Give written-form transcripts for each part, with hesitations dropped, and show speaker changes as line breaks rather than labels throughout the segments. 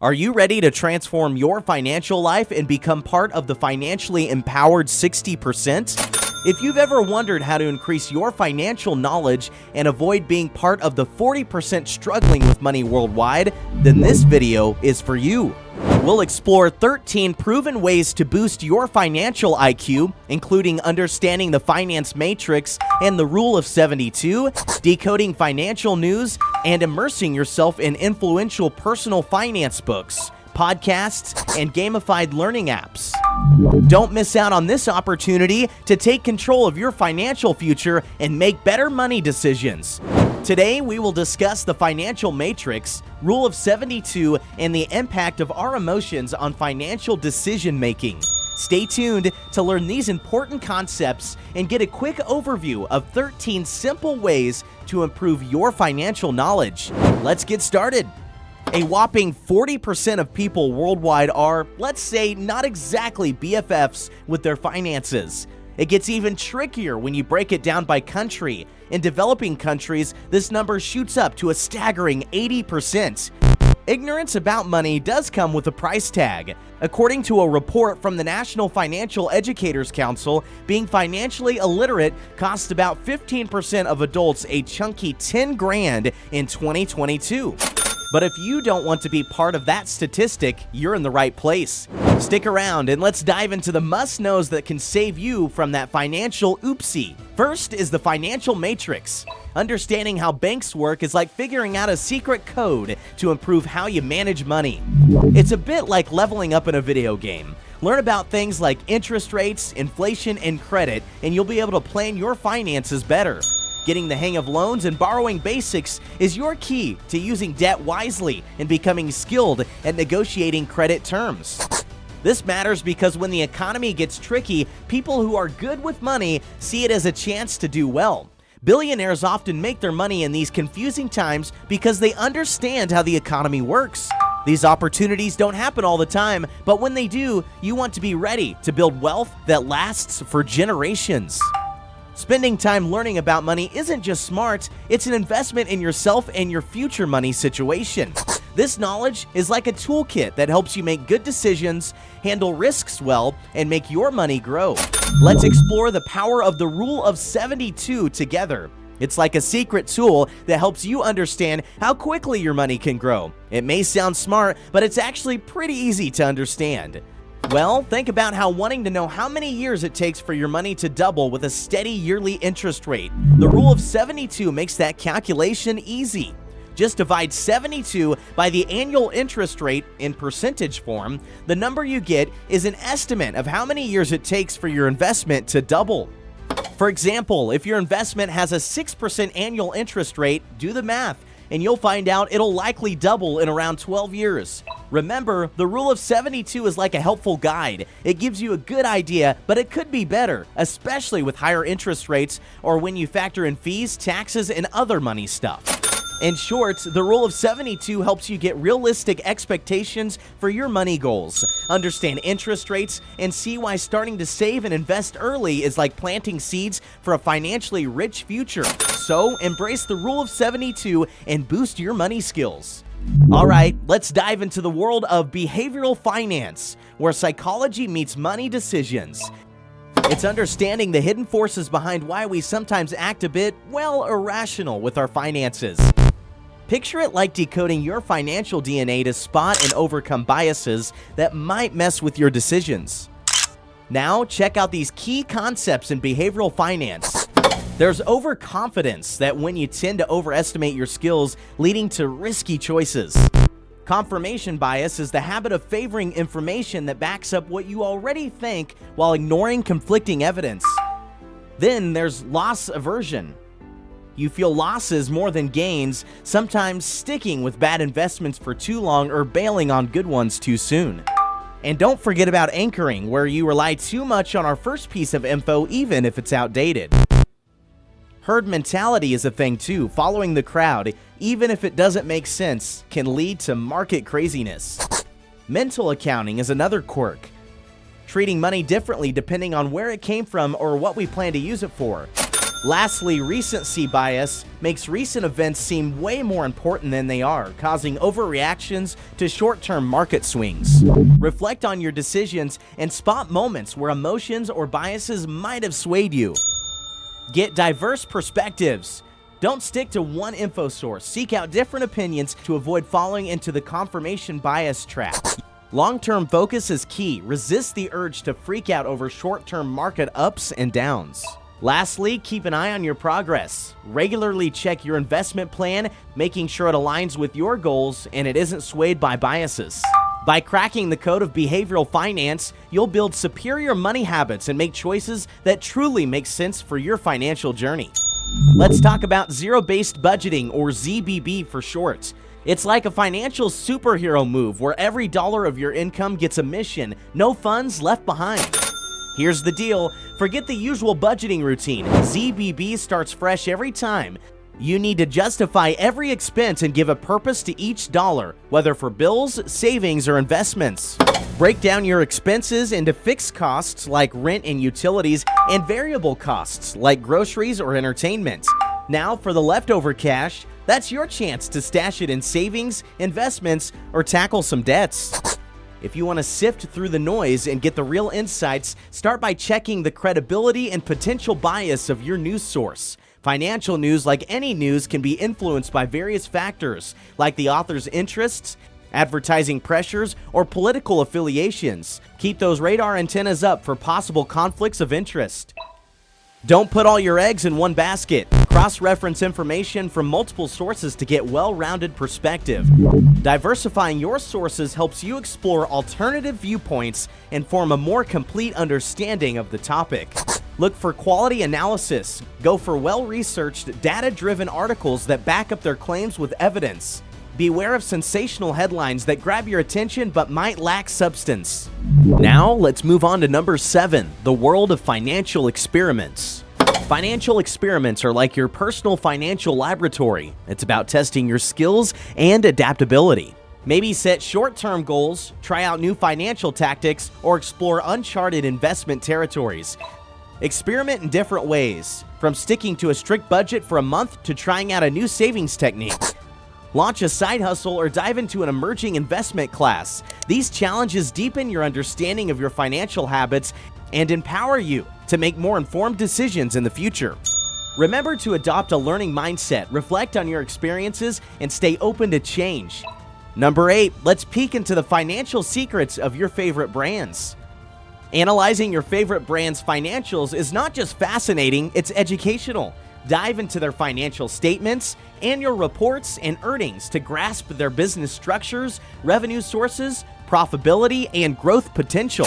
Are you ready to transform your financial life and become part of the financially empowered 60%? If you've ever wondered how to increase your financial knowledge and avoid being part of the 40% struggling with money worldwide, then this video is for you. We'll explore 13 proven ways to boost your financial IQ, including understanding the finance matrix and the rule of 72, decoding financial news, and immersing yourself in influential personal finance books, podcasts, and gamified learning apps. Don't miss out on this opportunity to take control of your financial future and make better money decisions. Today, we will discuss the financial matrix, rule of 72, and the impact of our emotions on financial decision making. Stay tuned to learn these important concepts and get a quick overview of 13 simple ways to improve your financial knowledge. Let's get started. A whopping 40% of people worldwide are, let's say, not exactly BFFs with their finances. It gets even trickier when you break it down by country. In developing countries, this number shoots up to a staggering 80%. Ignorance about money does come with a price tag. According to a report from the National Financial Educators Council, being financially illiterate costs about 15% of adults a chunky 10 grand in 2022. But if you don't want to be part of that statistic, you're in the right place. Stick around and let's dive into the must-knows that can save you from that financial oopsie. First is the financial matrix. Understanding how banks work is like figuring out a secret code to improve how you manage money. It's a bit like leveling up in a video game. Learn about things like interest rates, inflation, and credit, and you'll be able to plan your finances better. Getting the hang of loans and borrowing basics is your key to using debt wisely and becoming skilled at negotiating credit terms. This matters because when the economy gets tricky, people who are good with money see it as a chance to do well. Billionaires often make their money in these confusing times because they understand how the economy works. These opportunities don't happen all the time, but when they do, you want to be ready to build wealth that lasts for generations. Spending time learning about money isn't just smart, it's an investment in yourself and your future money situation. This knowledge is like a toolkit that helps you make good decisions, handle risks well, and make your money grow. Let's explore the power of the rule of 72 together. It's like a secret tool that helps you understand how quickly your money can grow. It may sound smart, but it's actually pretty easy to understand. Well, think about how wanting to know how many years it takes for your money to double with a steady yearly interest rate. The rule of 72 makes that calculation easy. Just divide 72 by the annual interest rate in percentage form. The number you get is an estimate of how many years it takes for your investment to double. For example, if your investment has a 6% annual interest rate, do the math, and you'll find out it'll likely double in around 12 years. Remember, the rule of 72 is like a helpful guide. It gives you a good idea, but it could be better, especially with higher interest rates or when you factor in fees, taxes, and other money stuff. In short, the rule of 72 helps you get realistic expectations for your money goals, understand interest rates, and see why starting to save and invest early is like planting seeds for a financially rich future. So, embrace the rule of 72 and boost your money skills. Alright, let's dive into the world of behavioral finance, where psychology meets money decisions. It's understanding the hidden forces behind why we sometimes act a bit, well, irrational with our finances. Picture it like decoding your financial DNA to spot and overcome biases that might mess with your decisions. Now, check out these key concepts in behavioral finance. There's overconfidence, that when you tend to overestimate your skills, leading to risky choices. Confirmation bias is the habit of favoring information that backs up what you already think while ignoring conflicting evidence. Then there's loss aversion. You feel losses more than gains, sometimes sticking with bad investments for too long or bailing on good ones too soon. And don't forget about anchoring, where you rely too much on our first piece of info even if it's outdated. Herd mentality is a thing too. Following the crowd, even if it doesn't make sense, can lead to market craziness. Mental accounting is another quirk. Treating money differently depending on where it came from or what we plan to use it for. Lastly, recency bias makes recent events seem way more important than they are, causing overreactions to short-term market swings. Reflect on your decisions and spot moments where emotions or biases might have swayed you. Get diverse perspectives. Don't stick to one info source. Seek out different opinions to avoid falling into the confirmation bias trap. Long-term focus is key. Resist the urge to freak out over short-term market ups and downs. Lastly, keep an eye on your progress. Regularly check your investment plan, making sure it aligns with your goals and it isn't swayed by biases. By cracking the code of behavioral finance, you'll build superior money habits and make choices that truly make sense for your financial journey. Let's talk about zero-based budgeting, or ZBB for short. It's like a financial superhero move where every dollar of your income gets a mission, no funds left behind. Here's the deal, forget the usual budgeting routine. ZBB starts fresh every time. You need to justify every expense and give a purpose to each dollar, whether for bills, savings, or investments. Break down your expenses into fixed costs like rent and utilities and variable costs like groceries or entertainment. Now for the leftover cash, that's your chance to stash it in savings, investments, or tackle some debts. If you want to sift through the noise and get the real insights, start by checking the credibility and potential bias of your news source. Financial news, like any news, can be influenced by various factors, like the author's interests, advertising pressures, or political affiliations. Keep those radar antennas up for possible conflicts of interest. Don't put all your eggs in one basket. Cross-reference information from multiple sources to get well-rounded perspective. Diversifying your sources helps you explore alternative viewpoints and form a more complete understanding of the topic. Look for quality analysis. Go for well-researched, data-driven articles that back up their claims with evidence. Beware of sensational headlines that grab your attention but might lack substance. Now, let's move on to number 7, the world of financial experiments. Financial experiments are like your personal financial laboratory. It's about testing your skills and adaptability. Maybe set short-term goals, try out new financial tactics, or explore uncharted investment territories. Experiment in different ways, from sticking to a strict budget for a month to trying out a new savings technique. Launch a side hustle or dive into an emerging investment class. These challenges deepen your understanding of your financial habits and empower you to make more informed decisions in the future. Remember to adopt a learning mindset, reflect on your experiences, and stay open to change. Number 8, let's peek into the financial secrets of your favorite brands. Analyzing your favorite brand's financials is not just fascinating, it's educational. Dive into their financial statements, annual reports, and earnings to grasp their business structures, revenue sources, profitability, and growth potential.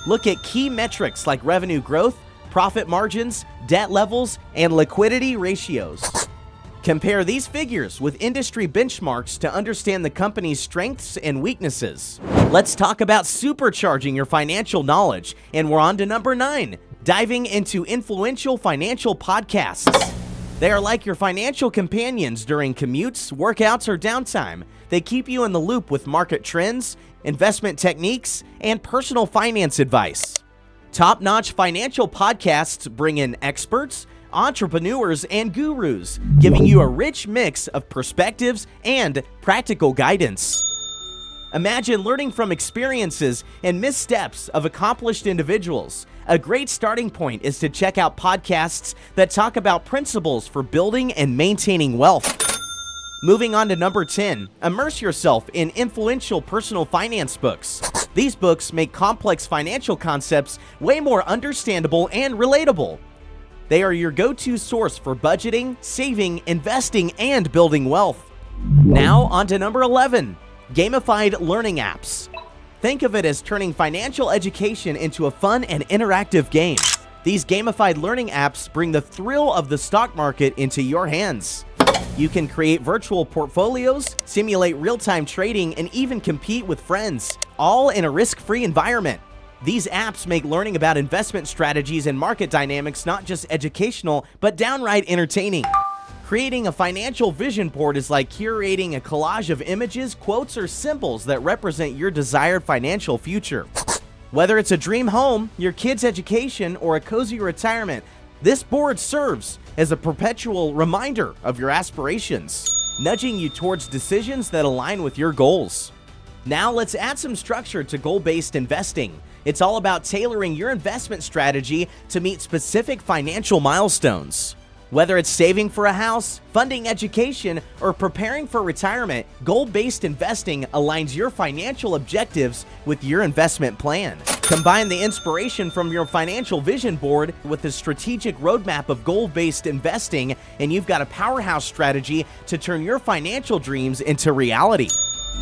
Look at key metrics like revenue growth, profit margins, debt levels, and liquidity ratios. Compare these figures with industry benchmarks to understand the company's strengths and weaknesses. Let's talk about supercharging your financial knowledge, and we're on to number 9. Diving into influential financial podcasts. They are like your financial companions during commutes, workouts, or downtime. They keep you in the loop with market trends, investment techniques, and personal finance advice. Top-notch financial podcasts bring in experts, entrepreneurs, and gurus, giving you a rich mix of perspectives and practical guidance. Imagine learning from experiences and missteps of accomplished individuals. A great starting point is to check out podcasts that talk about principles for building and maintaining wealth. Moving on to number 10, immerse yourself in influential personal finance books. These books make complex financial concepts way more understandable and relatable. They are your go-to source for budgeting, saving, investing, and building wealth. Now on to number 11. Gamified learning apps. Think of it as turning financial education into a fun and interactive game. These gamified learning apps bring the thrill of the stock market into your hands. You can create virtual portfolios, simulate real-time trading, and even compete with friends, all in a risk-free environment. These apps make learning about investment strategies and market dynamics not just educational, but downright entertaining. Creating a financial vision board is like curating a collage of images, quotes, or symbols that represent your desired financial future. Whether it's a dream home, your kids' education, or a cozy retirement, This board serves as a perpetual reminder of your aspirations, nudging you towards decisions that align with your goals. Now let's add some structure to goal-based investing. It's all about tailoring your investment strategy to meet specific financial milestones. Whether it's saving for a house, funding education, or preparing for retirement, goal-based investing aligns your financial objectives with your investment plan. Combine the inspiration from your financial vision board with the strategic roadmap of goal-based investing, and you've got a powerhouse strategy to turn your financial dreams into reality.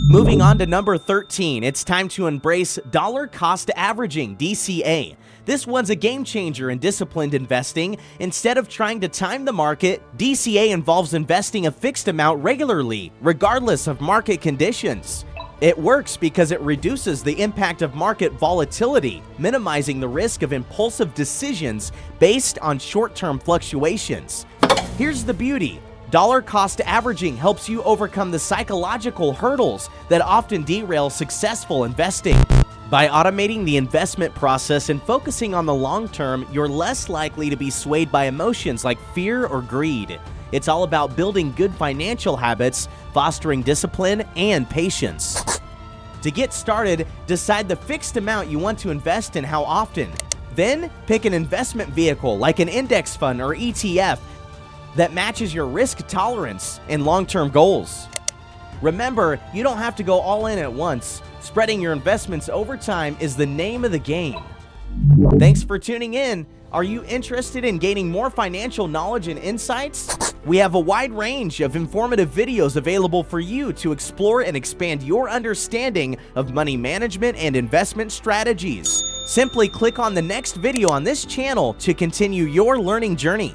Moving on to number 13, it's time to embrace dollar cost averaging, DCA. This one's a game changer in disciplined investing. Instead of trying to time the market, DCA involves investing a fixed amount regularly, regardless of market conditions. It works because it reduces the impact of market volatility, minimizing the risk of impulsive decisions based on short-term fluctuations. Here's the beauty. Dollar cost averaging helps you overcome the psychological hurdles that often derail successful investing. By automating the investment process and focusing on the long term, you're less likely to be swayed by emotions like fear or greed. It's all about building good financial habits, fostering discipline, and patience. To get started, decide the fixed amount you want to invest and how often. Then, pick an investment vehicle like an index fund or ETF that matches your risk tolerance and long-term goals. Remember, you don't have to go all in at once. Spreading your investments over time is the name of the game. Thanks for tuning in. Are you interested in gaining more financial knowledge and insights? We have a wide range of informative videos available for you to explore and expand your understanding of money management and investment strategies. Simply click on the next video on this channel to continue your learning journey.